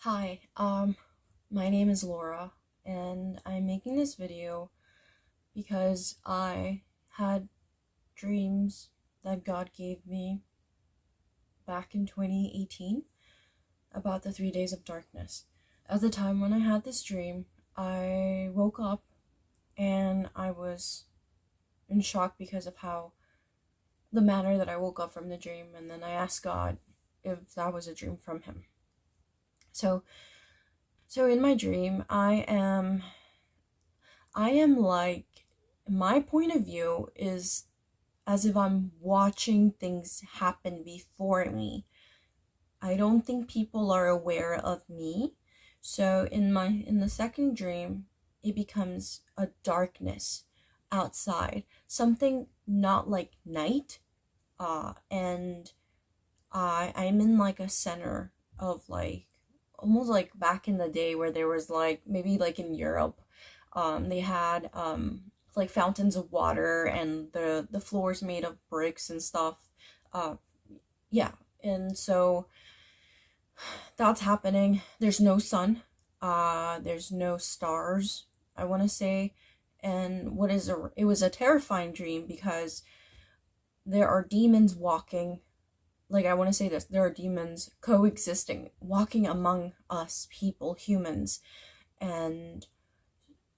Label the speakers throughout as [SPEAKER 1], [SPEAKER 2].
[SPEAKER 1] Hi, my name is Laura, and I'm making this video because I had dreams that God gave me back in 2018 about the 3 days of darkness. At the time when I had this dream, I woke up and I was in shock because of the manner that I woke up from the dream, and then I asked God if that was a dream from Him. So in my dream, I am like, my point of view is as if I'm watching things happen before me. I don't think people are aware of me. So in the second dream, it becomes a darkness outside, something not like night. And I'm in like a center of like almost like back in the day where there was like maybe like in Europe, they had like fountains of water and the floors made of bricks and stuff. Uh, yeah, and so that's happening. There's no sun. There's no stars, I want to say. And it was a terrifying dream because there are demons walking, like I want to say this, there are demons coexisting, walking among us people, humans. And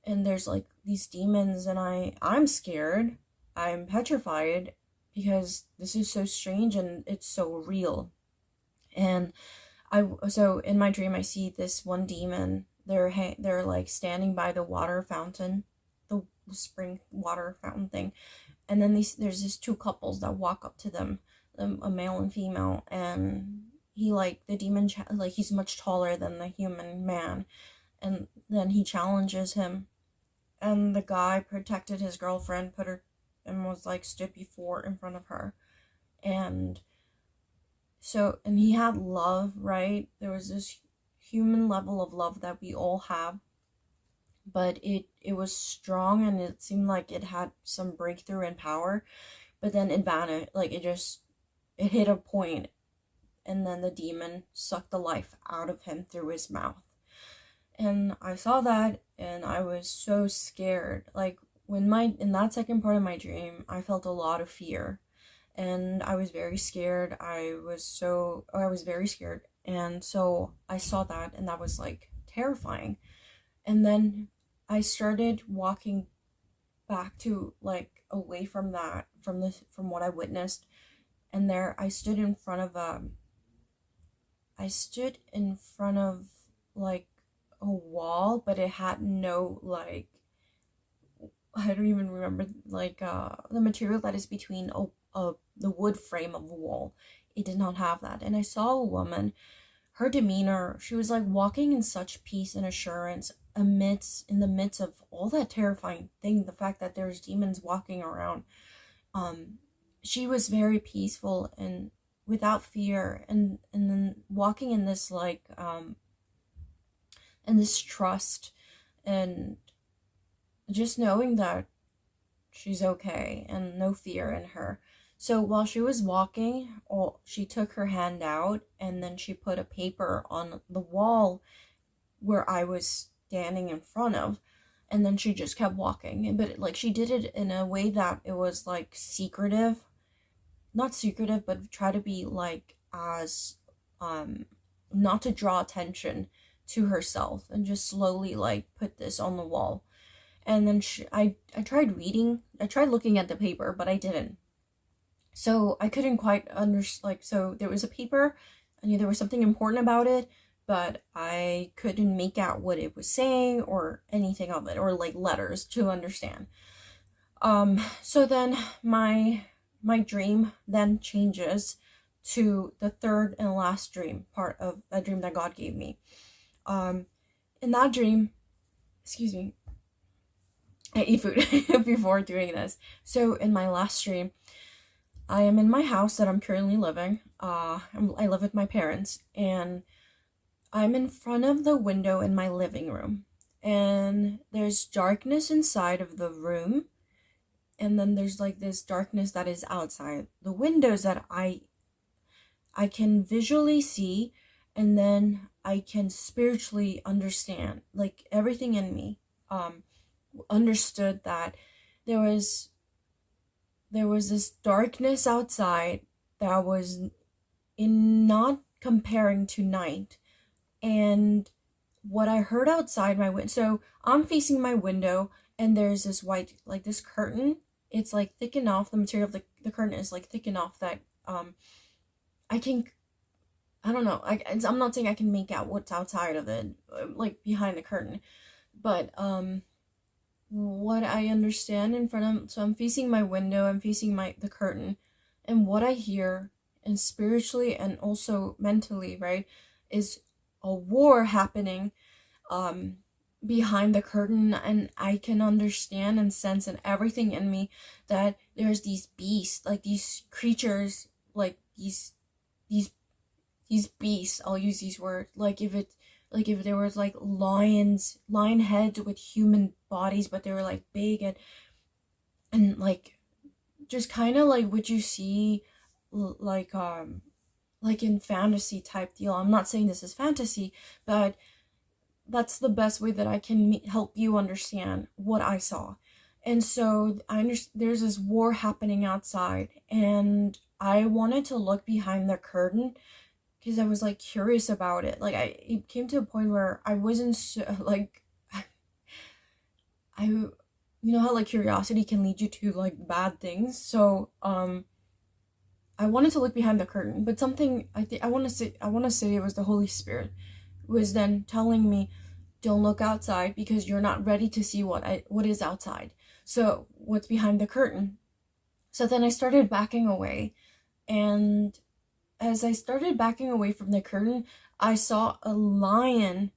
[SPEAKER 1] and there's like these demons, and I'm scared. I'm petrified because this is so strange and it's so real. And so in my dream I see this one demon. They're like standing by the water fountain, the spring water fountain thing. And then there's these two couples that walk up to them, a male and female, and the demon, like he's much taller than the human man, and then he challenges him. And the guy protected his girlfriend, put her, and was like stood before in front of her. And and he had love, right? There was this human level of love that we all have, but it was strong, and it seemed like it had some breakthrough in power, but then it vanished. Like it hit a point, and then the demon sucked the life out of him through his mouth. And I saw that, and I was so scared. Like in that second part of my dream, I felt a lot of fear, and I was very scared. I was very scared, and so I saw that, and that was like terrifying. And then I started walking back to like away from that, from what I witnessed. And there I stood in front of like a wall, but it had no, like, I don't even remember, like the material that is between the wood frame of a wall. It did not have that. And I saw a woman. Her demeanor, she was like walking in such peace and assurance in the midst of all that terrifying thing, the fact that there's demons walking around. She was very peaceful and without fear, and then walking in this like and this trust, and just knowing that she's okay and no fear in her. So while she was walking, she took her hand out, and then she put a paper on the wall where I was standing in front of, and then she just kept walking. But like she did it in a way that it was like secretive, not secretive, but try to be like as not to draw attention to herself, and just slowly like put this on the wall. And then I tried looking at the paper, but I didn't. So I couldn't quite so there was a paper, I knew there was something important about it, but I couldn't make out what it was saying or anything of it, or like letters to understand. So then my dream then changes to the third and last dream, part of that dream that God gave me. In that dream, excuse me, I eat food before doing this. So in my last dream, I am in my house that I'm currently living. I live with my parents, and I'm in front of the window in my living room, and there's darkness inside of the room, and then there's like this darkness that is outside the windows that I can visually see. And then I can spiritually understand, like everything in me understood that there was this darkness outside that was in not comparing to night. And what I heard outside my window, so I'm facing my window, and there's this white, like this curtain. It's like thick enough, the material of the curtain is like thick enough that I can, I don't know, I'm not saying I can make out what's outside of it, like behind the curtain, but what I understand in front of, so I'm facing my window, I'm facing the curtain, and what I hear, and spiritually and also mentally, right, is a war happening behind the curtain. And I can understand and sense in everything in me that there's these beasts, like these creatures, like these beasts, I'll use these words, like if there was like lion heads with human bodies, but they were like big and like just kind of like what you see like in fantasy type deal. I'm not saying this is fantasy, but that's the best way that I can help you understand what I saw. And so there's this war happening outside, and I wanted to look behind the curtain because I was like curious about it. Like it came to a point where I wasn't like you know how like curiosity can lead you to like bad things. So I wanted to look behind the curtain, but something I want to say it was the Holy Spirit was then telling me, don't look outside because you're not ready to see what is outside. So what's behind the curtain? So then I started backing away, and as I started backing away from the curtain, I saw a lion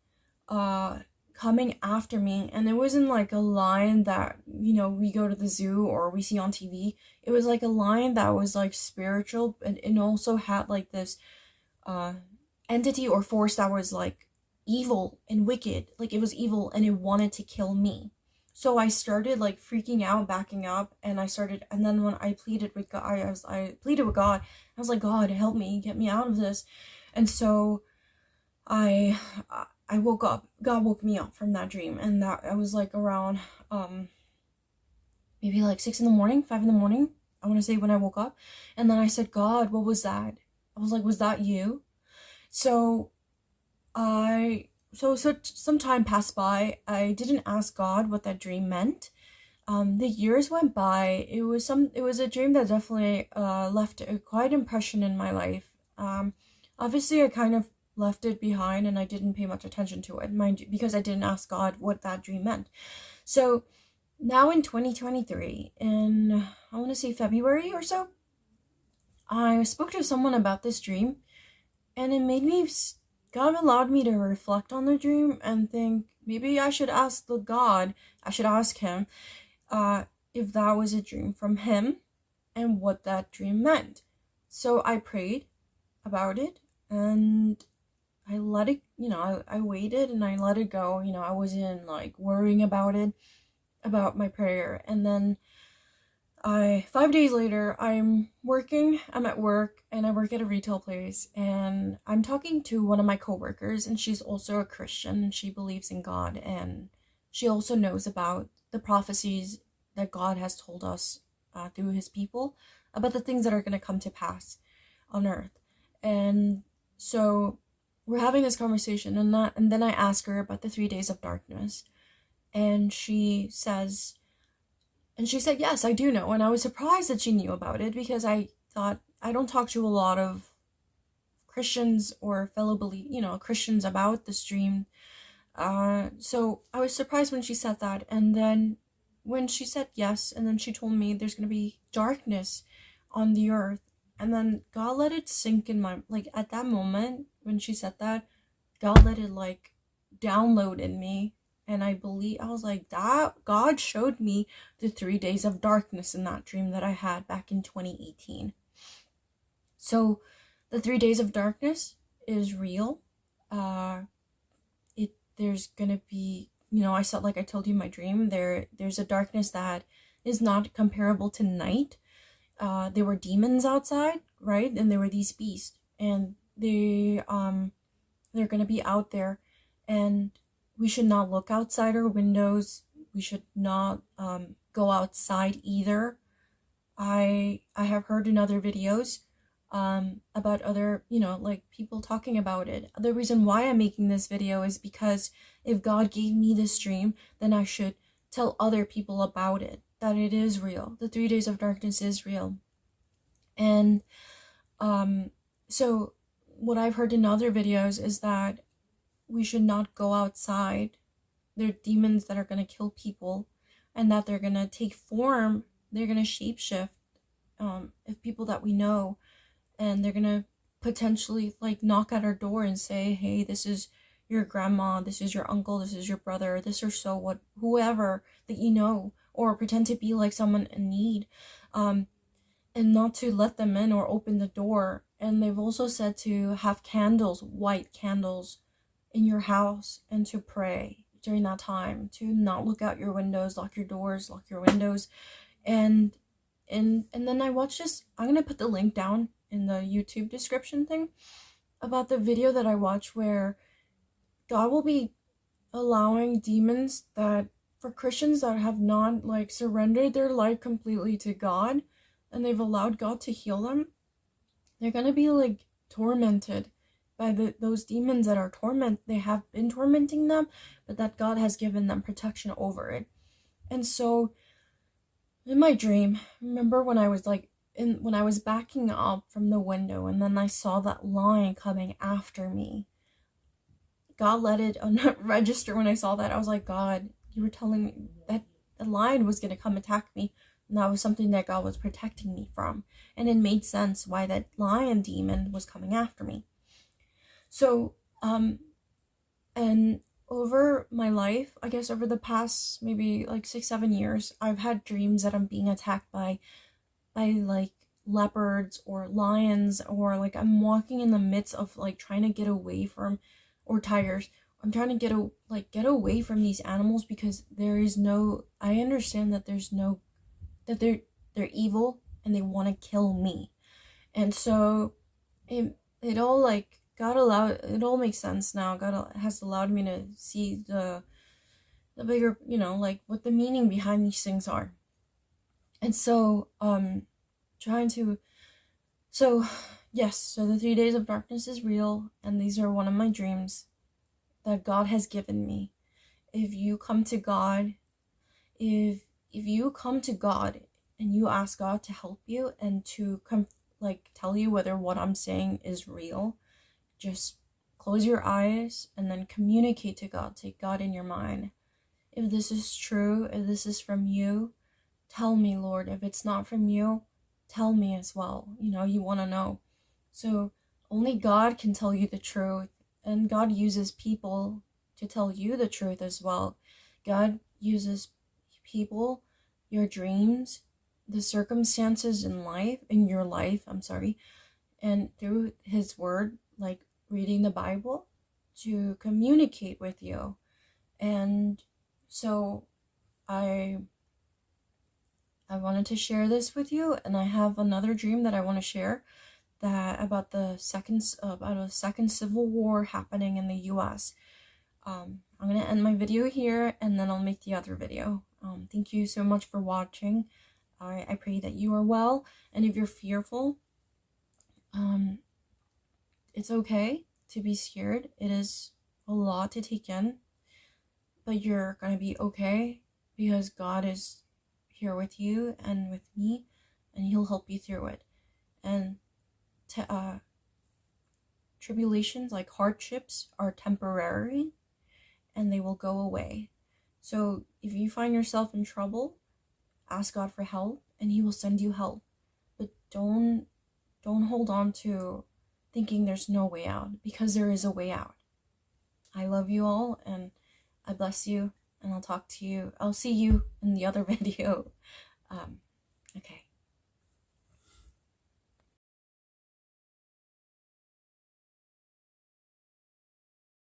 [SPEAKER 1] coming after me. And it wasn't like a lion that, you know, we go to the zoo or we see on TV. It was like a lion that was like spiritual, and it also had like this entity or force that was like evil and wicked. Like it was evil and it wanted to kill me. So I started like freaking out, backing up, and then when I pleaded with God, I pleaded with God. I was like, God, help me, get me out of this. And so I woke up. God woke me up from that dream, and that I was like around maybe like 6 in the morning, 5 in the morning, I want to say, when I woke up. And then I said, God, what was that? I was like, was that you? So some time passed by. I didn't ask God what that dream meant. The years went by. It was a dream that definitely left a quite impression in my life. Obviously I kind of left it behind and I didn't pay much attention to it, mind you, because I didn't ask God what that dream meant. So now in 2023, in I want to say February or so, I spoke to someone about this dream, and it made me, God allowed me to reflect on the dream and think maybe I should ask him if that was a dream from him and what that dream meant. So I prayed about it, and I let it, I waited and I let it go. I wasn't like worrying about it, about my prayer. And then 5 days later, I'm at work, and I work at a retail place, and I'm talking to one of my coworkers, and she's also a Christian, and she believes in God, and she also knows about the prophecies that God has told us through his people about the things that are going to come to pass on earth. And so we're having this conversation, and then I ask her about the 3 days of darkness, and she said, yes, I do know. And I was surprised that she knew about it, because I thought, I don't talk to a lot of Christians or fellow Christians about this dream. So I was surprised when she said that. And then when she said yes, and then she told me there's going to be darkness on the earth. And then God let it sink in at that moment when she said that, God let it download in me. And I was like, that God showed me the 3 days of darkness in that dream that I had back in 2018. So the 3 days of darkness is real. There's gonna be, I saw, like I told you in my dream, there's a darkness that is not comparable to night. There were demons outside, right? And there were these beasts, and they They're going to be out there, and we should not look outside our windows. We should not go outside either. I have heard in other videos about other, like people talking about it. The reason why I'm making this video is because if God gave me this dream, then I should tell other people about it, that it is real. The 3 days of darkness is real. And so what I've heard in other videos is that we should not go outside. They're demons that are going to kill people, and that they're going to take form. They're going to shapeshift of people that we know, and they're going to potentially like knock at our door and say, hey, this is your grandma, this is your uncle, this is your brother, this or so what, whoever that you know, or pretend to be like someone in need, and not to let them in or open the door. And they've also said to have candles, white candles, in your house, and to pray during that time, to not look out your windows, lock your doors, lock your windows. And then I watched this. I'm gonna put the link down in the YouTube description thing about the video that I watched where God will be allowing demons, that for Christians that have not like surrendered their life completely to God, and they've allowed God to heal them, they're gonna be like tormented by those demons that are they have been tormenting them, but that God has given them protection over it. And so in my dream, remember when I was when I was backing up from the window, and then I saw that lion coming after me. God let it register when I saw that. I was like, God, you were telling me that the lion was going to come attack me, and that was something that God was protecting me from. And it made sense why that lion demon was coming after me. So, and over my life, I guess over the past maybe like 6-7 years, I've had dreams that I'm being attacked by like leopards or lions, or like I'm walking in the midst of like trying to get away from, or tigers. I'm trying to get away from these animals, because there is no, I understand that there's no, that they're evil and they want to kill me. And so it all like God allowed, it all makes sense now. God has allowed me to see the bigger, like what the meaning behind these things are. And so yes, so the 3 days of darkness is real, and these are one of my dreams that God has given me. If you come to God, if you come to God and you ask God to help you and to tell you whether what I'm saying is real, just close your eyes and then communicate to God. Take God in your mind. If this is true, if this is from you, tell me, Lord. If it's not from you, tell me as well. You want to know. So only God can tell you the truth, and God uses people to tell you the truth as well. God uses people, your dreams, the circumstances in your life, and through His word, like reading the Bible, to communicate with you. And so I wanted to share this with you, and I have another dream that I want to share, that about a second civil war happening in the U.S. I'm gonna end my video here, and then I'll make the other video. Thank you so much for watching. I pray that you are well, and if you're fearful, it's okay to be scared. It is a lot to take in, but you're gonna be okay, because God is here with you and with me, and He'll help you through it. And tribulations, like hardships, are temporary, and they will go away. So if you find yourself in trouble, ask God for help, and He will send you help. But don't hold on to thinking there's no way out, because there is a way out. I love you all, and I bless you, and I'll see you in the other video. Okay.